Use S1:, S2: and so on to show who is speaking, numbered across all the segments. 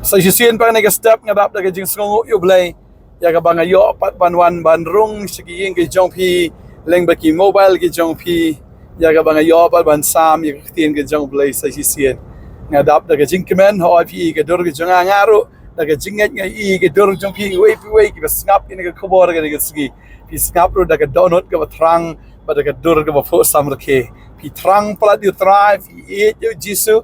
S1: Sa sisian pa nga step nga dap daga jing sngo yu blay ya ka bang ayo pat banwan banrung siging ke jong pi leng baki mobile ke jong pi ya ka bang ayo pat ban sam ya tien ke jong blay sa sisian nga dap daga jing kemen ho pi ke dur ke jong ngaru daga jinget nga I ke dur jong pi we ke snap ini ke khobor ke sigi pi snap ro daga dohnud ke trang ba daga dur ke fo sam ke pi trang plat yu try pi e yu jisu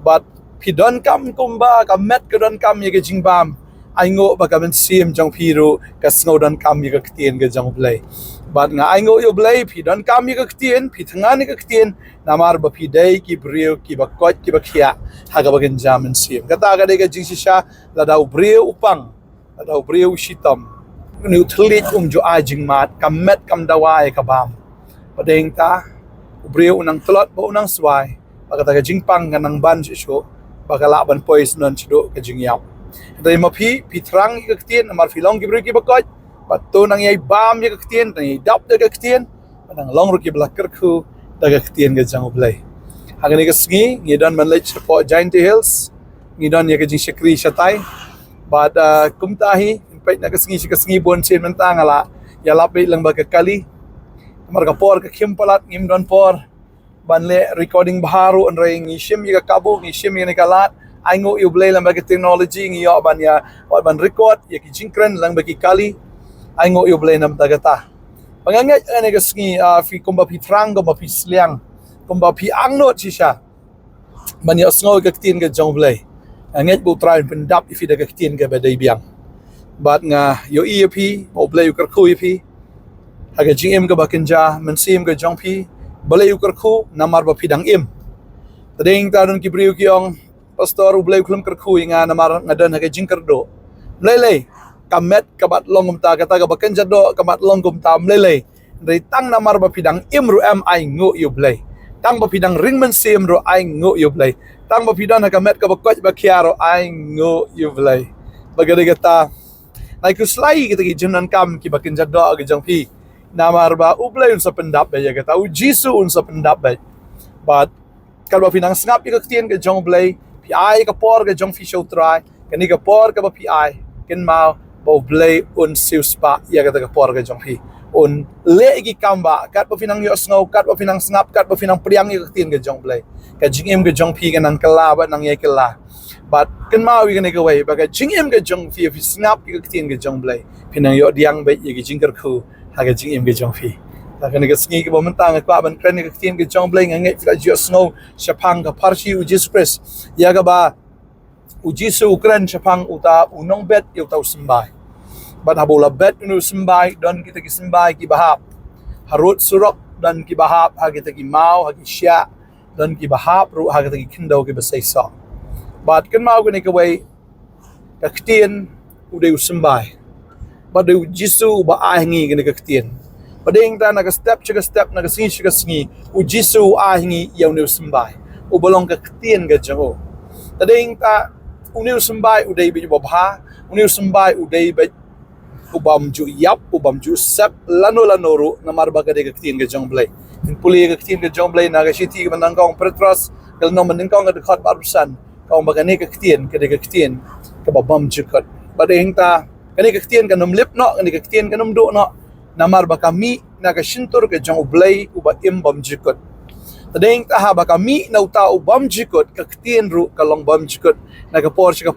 S1: but pi don kam kumba ka met ka don kam ye ke jingbam ai ngo ba ka men sim jong pi ru ka sngo don kam ye ka ktien ke jong blay but nga ai ngo yo blay pi don kam ye ka ktien pi thanga ni ka ktien namar ba pi dai ki brio ki ba kot ki ba khia ha ka ba gen jam men sim ka ta ka de ka jing sha la dau brio upang la dau brio shitam nu thlit jo a jing mat kam met kam dawai ka bam padeng ta brio unang tlot ba unang swai ba ka ta ka jingpang ka nang ban sho bakala ban pois non chido ke jingyap dai mapi pitrang ke ktien amar filong ki bri ki bakot patto nang yai bam ye ke ktien nang dap de ke ktien nang long ru ki blakker khu da ke ktien ke jang blai hagani ke sngi ngidon man lech po giant hills ngidon ye ke jing shakri shatai bad kumtahi pait na ke sngi bon chen man tangala ya lapi lang ba ke kali amar ka por ke khimpalat ngim don por banle recording baharu on ring ngishim yiga kabu ngishim yiga kalat aingo yu blay lang bagi technology ngiyo ban ya ban record ya ki jingkren lang bagi kali aingo yu blay nam tagata pangangat ane ka sngi fi kumba pi trang kumba pi sliang kumba pi angno chisha ban ya sngo ka tin ka jong blay anget bu try pendap ifi da ka tin ka badai biang bat nga yo ep o blay yu karku ep haga gm ka bakinja mensim ka jong pi balay ukar khu namar ba pidang im tading tarun ki briu kyong pastor ublay klum kar khu nga namar ngadan ha jingkar do mlele kamet kabat longum ta kata ka bakan jado kamat longum ta mlele dai tang namar ba pidang im ru am ai ngo yublay tang ba pidang ringman sim ro ai ngo yublay tang ba pidang ha kamet ka bakot ba khiaro ai ngo yublay bagade kata nai ku slai kita ki junan kam ki bakan jado ga jang pi namar ba ublay unsa pendap ba ya kata u jisu unsa pendap ba but kalau pinang snap ka ktien ka jong blay pi ai ka por ka jong fi show try kani ka por ka ba pi ai ken ma ba blay un siu spa ya kata ka por ka jong fi un le gi kamba kat ba pinang yo snow kat ba pinang snap kat ba pinang priang ka ktien ka jong blay ka jingim ka jong fi ka nang kala ba nang ye kala but ken ma wi ka way ba ka jingim ka jong fi snap ka ktien ka jong blay pinang yo diang ba ye gi jingkar khu haga jing im ge jong fi ta kan ga sngi ke bomentang ka ban kren ke tien ke jong bleng ngai fla jo snow shapang ka parchi u express ya ga ba u jisu ukran shapang uta unong bet yu tau sembai ban habola bet nu sembai don kita ki sembai ki bahap harut surok dan ki bahap ha kita ki mau ha ki sya dan ki bahap ru ha kita ki kindo ki basai sa bat kan mau ke ne ka wei ka tien u de sembai pada jisu ba ahingi gani ka ktien pading ta naga step naga singi u jisu ahingi yaw ne sembai u bolong ka ktien ga jango tading ta u ne sembai u dei bi babha u ne sembai u dei bi u bam ju yap u bam ju sep lano ru namar ba ka de ka ktien ga jong blai in puli ka ktien ga jong blai naga city ka mandang kong pretras kal no mandang kong ga khat barsan kong ba ka ne ka ktien ka de ka ktien ka bam ju kat pading ta kani ka ktien kanum lip no kani ka ktien kanum do no namar ba kami na ka shintur ka jong ublay uba im bam jikot tadeng ta ha ba kami na uta ubam jikot ka ktien ru ka long bam jikot na ka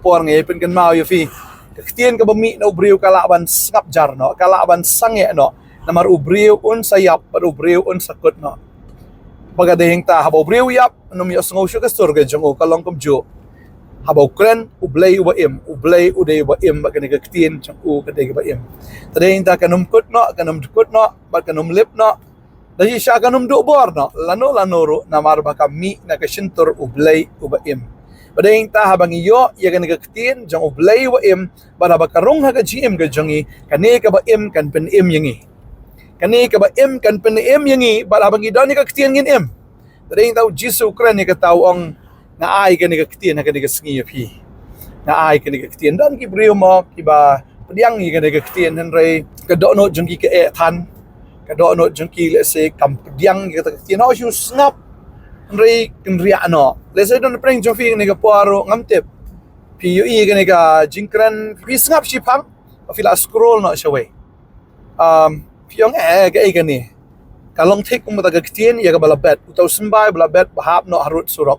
S1: por ngai pen kan mau yo fi ka ktien ka bami na ubriu kalaban sngap jar no kalaban sange no namar ubriu un sayap par ubriu un sakot no pagadeng ta ha ba ubriu yap num yo sngo shu ka stur ka jong ka long kum jo habaw kren ublay uba im ublay uday uba im ba kani ka ktien chang u ka de ba im tadeng ta kanum kut no ba kanum lip no dahi sha kanum do bor no lano ro namar ba kami na ka shintur ublay uba im padeng ta habang iyo ya kani ka ktien jang ublay uba im ba ba karong ha ka gm ka jangi kani ka ba im kan pen im yangi kani ka ba im kan pen im yangi ba habang idon ni ka ktien ngin im tadeng ta jisu kren ni ka tawong na ai kani ka ktien ha kani ka sngi phi na ai kani ka ktien dan ki brio mo ki ba pediang ni kani ka ktien han rei ka do no jung ki ka e than ka do no jung ki le se kam pediang ki ka ktien ho shu snap han rei kin ria no le se don preng jong phi ni ka paro ngam tep PUE kan ni ka jingkran pi ngap si phang fila scroll no shaway piong ga kan ni kalong thik kum ta ga ktien ya ga bala bet utau sembai bala bet bahap no harut surok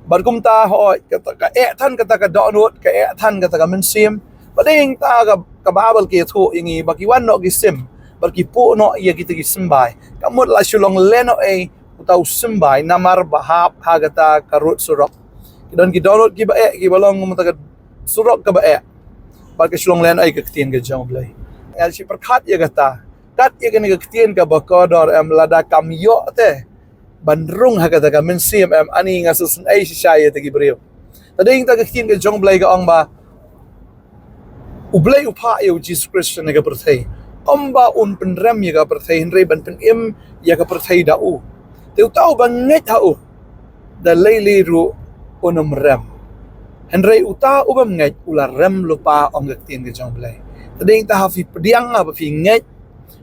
S1: barkum ta ho ka than ka ta ka download ka than ka ta ka men sim bading ta ka babal ke thu ingi baki wan no gi sim baki pu no ya kita gi sembai kamut la Shillong leno utau sembai namar bahap hagata karut surok dan ki download ki ba ki balong mo ta surok ka ba bagi Shillong leno ka ktien ga jong blai el si perkhat ya gata kat ya kan ga ktien ka bakodor lada kam yo te bandrung hagata ka men sim ani ngasus si saya te gi brio tading ta ka ktien ga jong blai ga ong ba ublay upa yo Jesus Christ na ga perthai omba un penrem ya ga perthai henry ban pen im ya ga perthai da u teu tau banget ha u da leili ru unum rem henry uta ubam ngai ula rem lupa ong ga tien ga jong blai tading ta hafi pediang apa fi ngai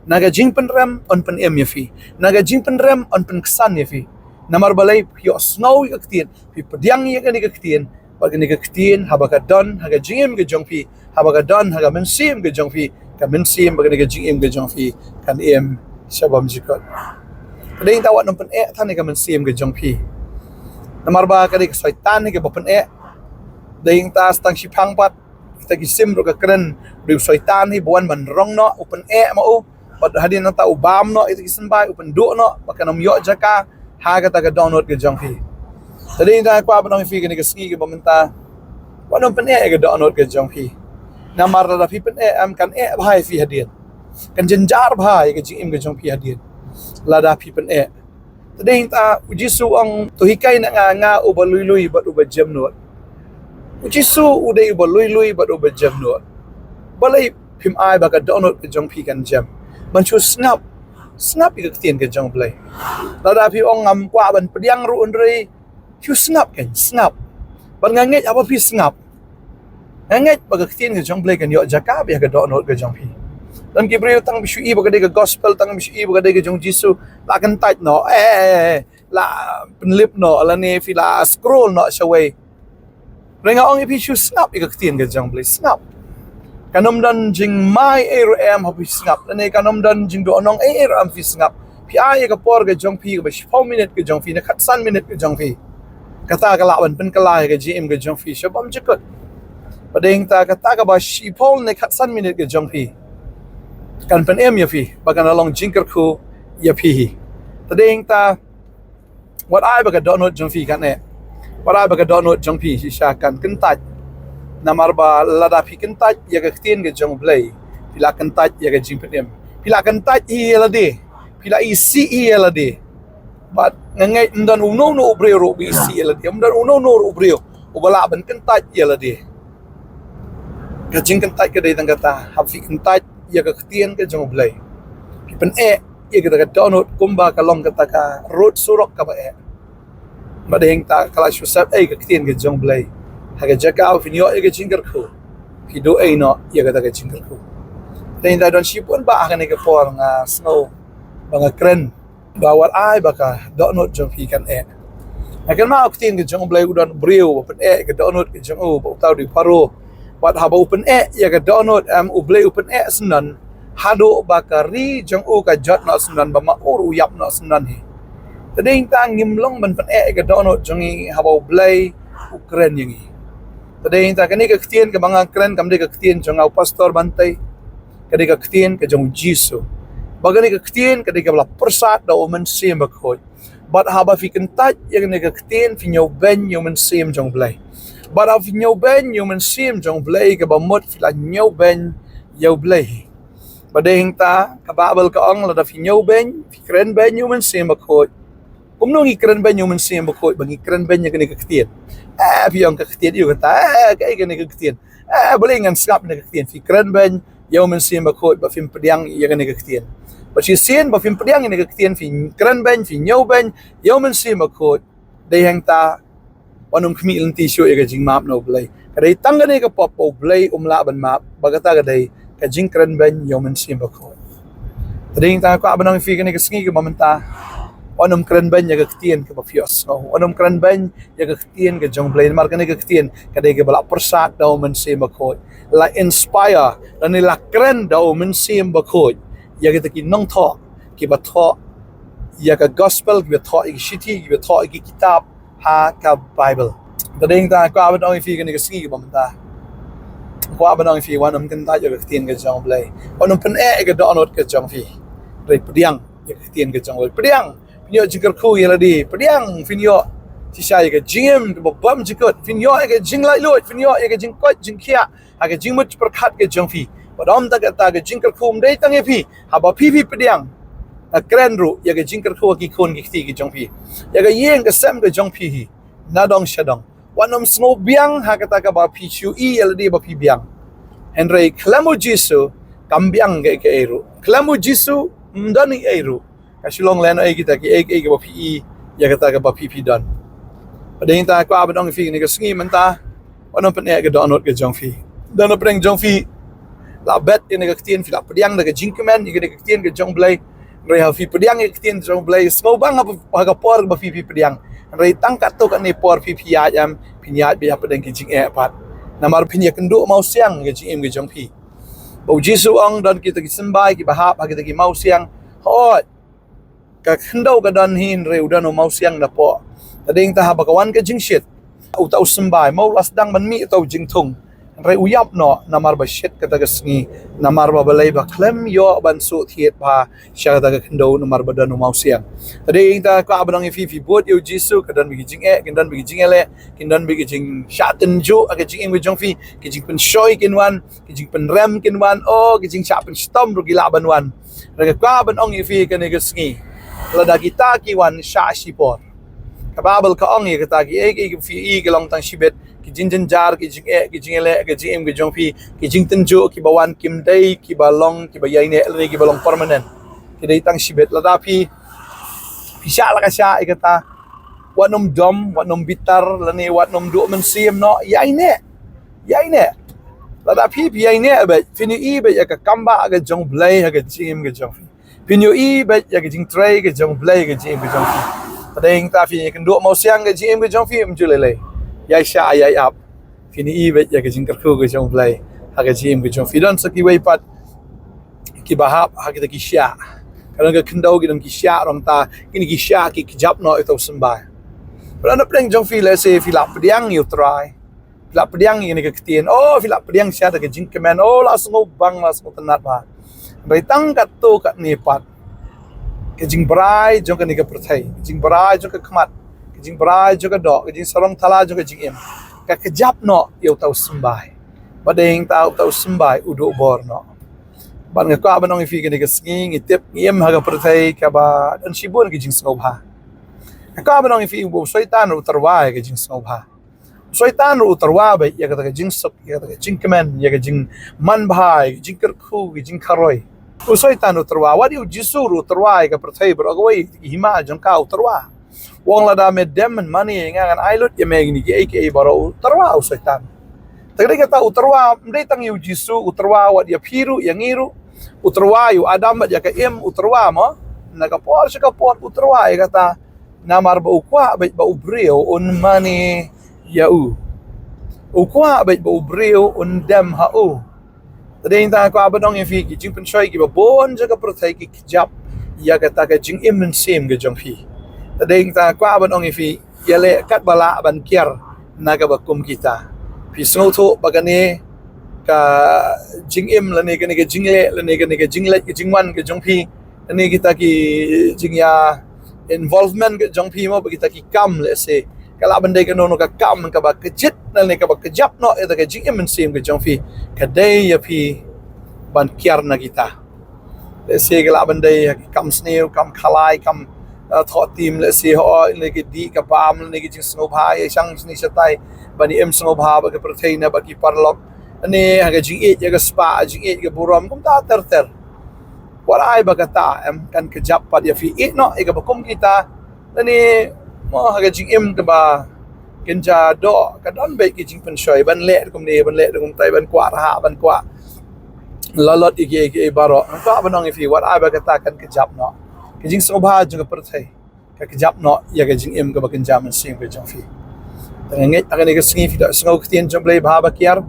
S1: naga jing penrem on pen im ya fi naga jing penrem on pen kesan ya fi namar balai yo snow ga tien fi pediang ya ga ni ga tien bagi ni ga tien habaka don haga jingim ga jong fi habaka don haga men sim ga jong fi ka men sim bagi ni ga jingim ga jong fi kan em shabam jikot kading tawat nom pen than ni ga men sim ga jong fi namar ba ka ni ka syaitan ni ga ba pen ding ta stang si phang pat kita gi sim ro ka kren riu syaitan hi buan man rong no upen ma u pat hadin ta ubam no itu gi sembai upen do no baka nom yo jaka haga ta ga download ga jong fi tadi dah aku apa nama fi kini keski ke pemerintah, wadon pene ke download ke jong fi, namar dah fi pene kan bahai fi hadian, kan jenjar bahai ke jing ke jong fi hadian, lada fi pene, tadi ta uji suang tuhikai nak nga ubalui bat ubajam nuat, uji su udai ubalui bat ubajam nuat, balai pim ai baka download ke jong fi kan jam, mancu snap ke ketien ke jong play, lada fi ong ngam kwa ban pediang ru undri. You snap kan, snap. Ban nganget apa pi snap. Nganget baga ktien ke jong blai kan yo jaka biar ke download ke jong pi. Dan ki brio tang bisu i baga de ke gospel tang bisu i baga de ke jong Jisu la kan tait no la penlip no la ne fi la scroll no shaway. Renga ong pi you snap ke ktien ke jong blai snap. Kanom dan jing mai hapi snap. Dan kanom dan jing do onong fi snap. Pi ai ke por ke jong pi ke 4 minit ke jong fi na khat san minit ke jong pi. Kata kalawan pen kalai ke GM ke jong fi shabam jekut padeng ta kata ka ba shipol ne khatsan minute ke jong fi kan pen em ya fi bagan along jingker khu ya fi tadeng ta what I baga download jong fi kan ne what I baga download jong fi si sha kan kentat namar ba lada fi kentat ya ke tien ke jong blai pila kentat ya ke jing pen em pila kentat i lade pila i si i lade but ngangai ndan uno no ubreo ro bi si la dia ndan uno no ubreo ubala ban kentat ya la dia ka jing kentat ke dai tang kata hafi kentat ya ka ktien ke jong blai pi pen ya ka download kumba ka long kata ka road surok ka ba madeng ta kala shusap ka ktien ke jong blai ha ka jaka fi nyo ke jingker khu pi do no ya ka ta ka jingker khu dai da don shipon ba ka ne ka por nga snow ba nga kren bawat ai baka download jong fi kan akan ma ktien ke jong blai udan brio pen ke download ke jong ba utau di paro wat haba open ya ke download ublai open senan hado bakari jong ka jot na senan ba ma ur uyap na senan hi tading tang ngimlong ban pen ke download jong haba ublai ukren yang hi tading ta kani ke ktien ke banga kren kam de ke ktien jong au pastor Bantei ke ktien ke jong Jisu bagani ke ktien kadai ke bala persat da omen sim bakhoi bat haba fi kentat yang ne ke ktien fi nyau ben yo men sim jong blai bat af nyau ben yo men sim jong blai ke bamot fi la nyau ben yo blai badeng ta ka babel ka ong la da fi nyau ben fi kren ben yo men sim bakhoi kumno ngi kren ben yo men sim bakhoi bangi kren ben yang ne ke ktien fi ong ke ktien yo kata ke ne ke ktien boleh ngan skap ne ke ktien fi kren ben yo men sim bakhoi ba fim pediang yang ne ke ktien But you see, ba film pediang ini ketien fi keren ben fi nyau ben yo men sim akot dei hang ta wanum khmi lenti show ya jing map no blai kadai tangga ne ka pop blai umla ban map bagata kadai ka jing keren ben yo men sim akot dei ta ko abanang fi ne ka sngi ke momenta Onum keren ban ya ketien ke bafios no onum keren ban ya ketien ke jong blay mar kan ke ketien kadai ke balak persak dau men sim bakoi la inspire dan la keren dau men sim bakoi ya kita ki nong tho ki ba tho ya ka gospel ki ba tho ki shiti ki ba tho ki kitab ha ka bible tading ta ko aban ong fi kan ke ski ba ta ko aban ong fi wanum kan ta ya ketien ke jong blay onum pen ke download ke jong fi rei pediang ya ketien ke jong blay pediang finyo jingkar khu yela di pediang finyo si sai ke jingem ke bam jikot finyo ke jing lai lut finyo ke jing kot jing khia ha ke jing mut perkhat ke jong fi padom ta ke jingkar khu mdei tang e phi ha ba phi pediang a kren ru ya ke jingkar khu ki khon ki ti ke jong phi ya ke yeng ke sem ke jong phi hi na dong shadong wanom snow biang ha ke ta ka ba phi chu i yela di ba phi biang henry klamu jisu kambiang ke eru klamu jisu mdani eru Shillong len kita ki ke ba pi ya kata ke ba pi dan pada ta ko abang fi ni ke sngi menta ono pen ke download ke jong fi dan no preng jong fi la bet ni ke tien fi la pediang ke jingkemen ni ke tien ke jong blay rei ha fi pediang ke tien jong blay smo bang apa ga por ba fi pediang rei tangkat to kan ni por fi ya jam pinyat bi apa deng ke jing pat namar pinya kendu mau siang ke jing ke jong fi bau jisu ong dan kita ki sembai ki bahap kita ki mau siang hot ka khendau ka dan hin reu dan mau siang na po tading ta habakawan ka jingshit uta usmbai mau lasdang man mi tau jingthung reu yap no namar ba shit ka ta sngi namar ba balai ba klem yo ban su thiet ba sha ta ka khendau namar ba dan mau siang tading ta ka abang fi bot yo jisu ka dan bi jing kin dan bi jing ele kin dan bi jing shaten ju ka jing bi jong fi ki jing pen shoi kin wan ki jing pen rem kin wan o ki jing sha pen stom ru gila ban wan ra ka ban ong fi ka ne ka sngi lada kita ki wan sha shipor kababel ka ong ye kita ki fi ke long tang shibet ki jinjin jar ki jing ele ki jing jong fi ki jing tenju ki bawan kim dei ki balong ki bayai ne le ki balong permanent ki dei tang shibet lada fi sha la ka sha ikata wanom dom wanom bitar lani wanom du men sim no yai ne lada fi yai ne ba fini I ba ya ka kamba ga jong blai ga jing ga jong fi pinyo I bet ya ke jing tray ke jong play ke jing ke jong fi padeng ta fi ke ndo mau siang ke jing ke jong fi mjulele ya sha ya ap fini I bet ya ke jing kerku ke jong play ha ke jing ke jong fi don saki wei pat ki bahap ha ke ki sha kalau ke kendau ke dong ki sha rong ta kini ki sha ki jap no itu sembai padang padeng jong fi le se fi la pediang you try la pediang ini ke ketien oh fi la pediang sha ke jing kemen oh langsung bang langsung tenat ba bai tangkat to kat ni pat ke jing brai jong ke ni ke perthai jing brai jong ke khmat ke jing brai jong ke dok ke jing sarong thala jong ke jing em ka kejap no yo tau sembai badeng tau sembai udu bor no ban ke ka banong fi ke ni ke sking itip em ha ke perthai ka ba dan sibun ke jing snobha ka banong fi bo soitan ru tarwai ke jing snobha soitan ru tarwa bai ya ke jing sop ya ke jing kemen ya ke jing man bhai jing kerkhu ke jing kharoi usoitan utarwa wadi ujisuru utarwa ka perthai brogwai hima jong ka utarwa wong lada medem mani ngangan ailut ya megni ki baro utarwa usoitan tagri kata utarwa mdei tang ujisu utarwa wadi phiru yang ngiru utarwa yu adam ya ka em utarwa mo naga por ka por utarwa kata namar ba ukwa ba ubreo un mani ya ukwa ba ubreo un dam ha tading ta ko abadong fi ki jing pen choi ki ba bon jaga prothai ki jap ya ka ta ka jing im sim ge jong fi tading ta ko abadong fi ya le kat bala ban kiar naga ba kum kita fi snow tho bagane ka jing im la ne ke jing le la ne ke jing le ke jing wan ke jong fi ne kita ki jing ya involvement ke jong fi mo kita ki kam le se kala bandai ka no ka kam ka ba kejit na ne ka ba kejap no eta ka jing im sim ke jong fi kadai ya fi ban kiar na kita le se kala bandai kam sneu kam khalai kam tho tim le se ho le ke di ka pam le ke jing snow bhai sang ni satai bani em snow bha ba ke protein na ba ki parlok ne ha ka jing e ya ka spa jing e ka buram kum ta ter warai ba ka ta em kan kejap pa ya fi e no e ka ba kum kita ne mo haga jing im ka ba kenja do ka don be ki jing pen shoi ban le kum ne ban le kum tai ban kwa ha ban kwa lalot iki baro ka banong fi what ai ba ka ta kan ke jap no ki jing so bha jung ka perthai ka kejap no ya ka jing em ka bakin jam sim ka jong fi tengenge akan ka singi fi da sngo ktien jong blai ba kiar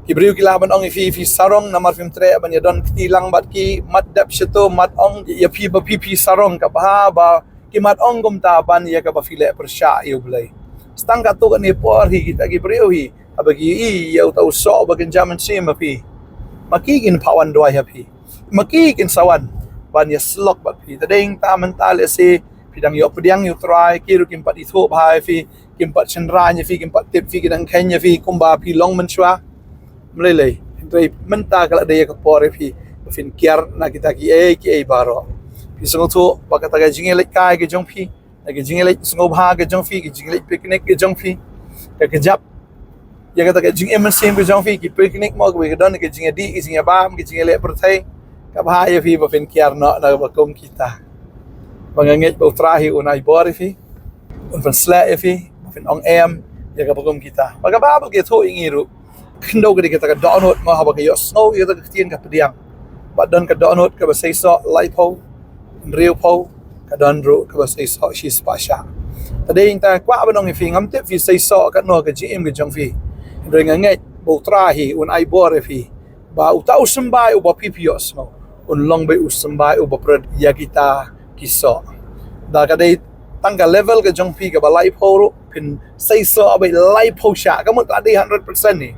S1: ki briu ki laban ong fi sarong namar fim tre ban ya don kti lang bat ki mat dap shito mat ong ya fi ba fi sarong ka ba ki mat ong gum ta ban ya ka ba fi le persha yu blai stang ka tu kan ni por hi kita ki briu hi abagi I ya tau so bakin jam sim ma fi makigin pawan doi happy makigin sawan ban ya slok bat pi tadeng ta mental se pidang yo pediang yo try kiru kim pat itho bhai fi kim pat chandra nya fi kim pat tip fi kidang kenya fi kumba pi long menchwa mlele dei menta kala de ka por fi fin kiar na kita ki e baro pi songo to bakata ga jingele kai ke jong fi ga jingele songo bha ke jong fi ke jingele picnic ke jong fi ka jap ya kata ke jing sim ke jong fi ki picnic mo ke don ke jing di ke jing bam ke jing le perthai ka bahaya fi ba fin kiar no na ba kom kita banganget ba trahi unai bor fi un fan sla fi fin ong em ya ka kom kita ba ba ke tho ingiru kendo ke kita ka download ma ba ke yo snow ya ta tien ka pediang ba don ka download ka ba sei so lipo real po ka don ru ka ba sei so shi spasha tadei ta kwa ba nong fi ngam te fi sei so ka no ka jim ke jong fi dengan ngai bo trahi un ai bor fi ba utau sembai u ba pipios no un long be usembai u ba prod ya kita kiso da ka dei tangga level ke jong pi ka ba lai po pin sei so ba lai po sha ka mo ta dei 100% ni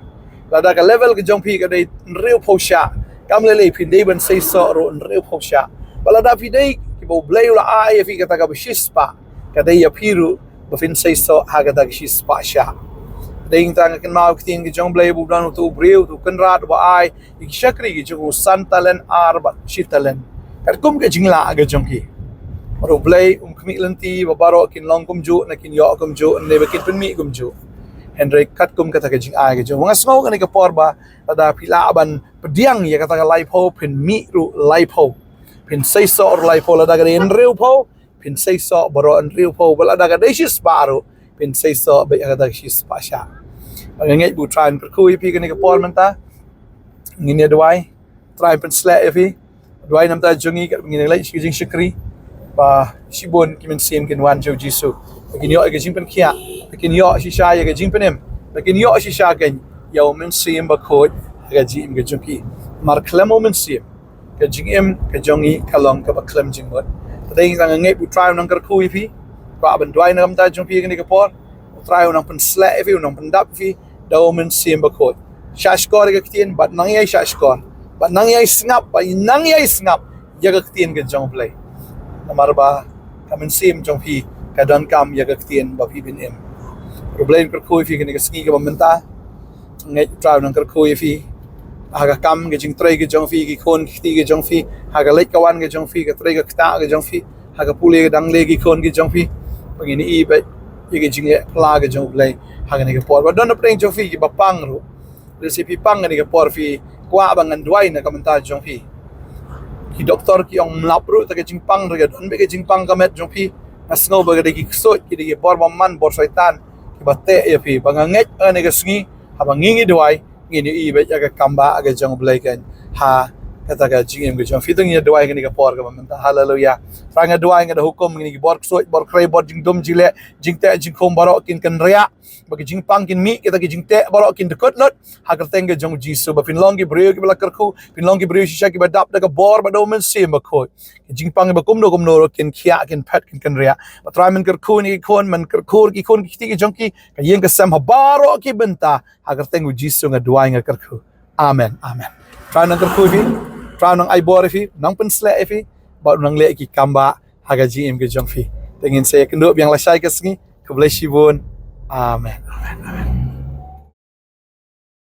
S1: da ka level ke jong pi ka dei real po sha kam le pin dei ban sei so ro real po sha bala da fi dei ki bo blai la ai fi ka ta ka ba shispa ka dei ya piru ba fin sei so ha ka ta shispa sha ding tang kan mau ktin ki jong blai bu dan tu briu tu kan rat wa ai ki shakri ki jong santalen arba shitalen kar kum ke jingla ga jong ki ro blai kmi lanti ba baro kin long kum ju na kin yo kum ju ne ba kin pen mi kum ju henry kat kum kata ke jing ai ga jong ngas ngo kan ka por ba da pila ban pediang ya kata lai po pen mi ru lai po pen sei so or lai po la da ga en riu po pen sei so baro en riu po ba la da ga desis baru pen sei so ba ya da shis pa sha ngai bu try per kui pi kan ka por menta ngine dwai try pen sla fi dwai nam ta jungi ka ngine lai shi jing shikri ba shibon kimen sim kin wan jo jisu kin yo ga jing pen kia kin yo shi sha ya ga jing pen em kin yo shi sha gan yo men sim ba khot ga jing ga jungi mar klemo men sim ga jing em ga jongi kalong ka ba klem jing mot dai sang ngai bu try nang ka kui pi ba ban dwai nam ta jung pi kan ka por try nang pen sla fi nang pen dap fi daumen sim bakot shashkor ga ktien bat nang yai shashkor bat nang yai snap ba nang yai snap ya ga ktien ga jong play namar ba kamen sim jong fi ka don kam ya ga ktien ba fi bin em problem per khoi fi ga ski ga menta ngai try nang kar khoi fi aga kam ga jing trai ga jong fi gi khon kti ga jong fi aga lek kawan ga jong fi ga trai ga kta ga jong fi aga pule ga dang le gi khon gi jong fi pagini I ba ye ga jing pla ga jong play haga ni por ba don preng jong fi ki bapang ru recipe pang ni ka por fi kwa bangan duai na kamanta jong fi ki doktor ki ong mlap ru ta ke jing pang ru ga don be ke jing pang ka met jong fi asngo ba ga de ki so ki de bor ba man bor shaitan ki batte ya fi banganget ane ga sngi ha bangingi duai ngini I be ya ga kamba ga jong blai kan ha kata ga jing ga jong fi tung ya duai ni ka por ga manta hallelujah ranga duai ga hukum ni ki bor so bor krai bor jing dum jile jing te jing khom baro kin kan ria bagi jing pang kin mi kita ki jing te baro kin dekot lot hagar tengga jong jisu ba fin longi breu ki bala karku fin longi breu shisha ki badap daga bor ba do men sim ba ko jing pang ba kum no kin khia kin phat kin kan ria ba try men karku ni kon man karkur ki kon ki jong ki ka yeng ka sam ha baro ki benta hagar tenggu jisu nga duai nga karku amen amen try nang karku fi try nang ai bor fi nang pen sla fi ba nang le ki kamba haga jim ke jong fi tengin saya kenduk yang lasai ke sengi ke blessibun amen amen amen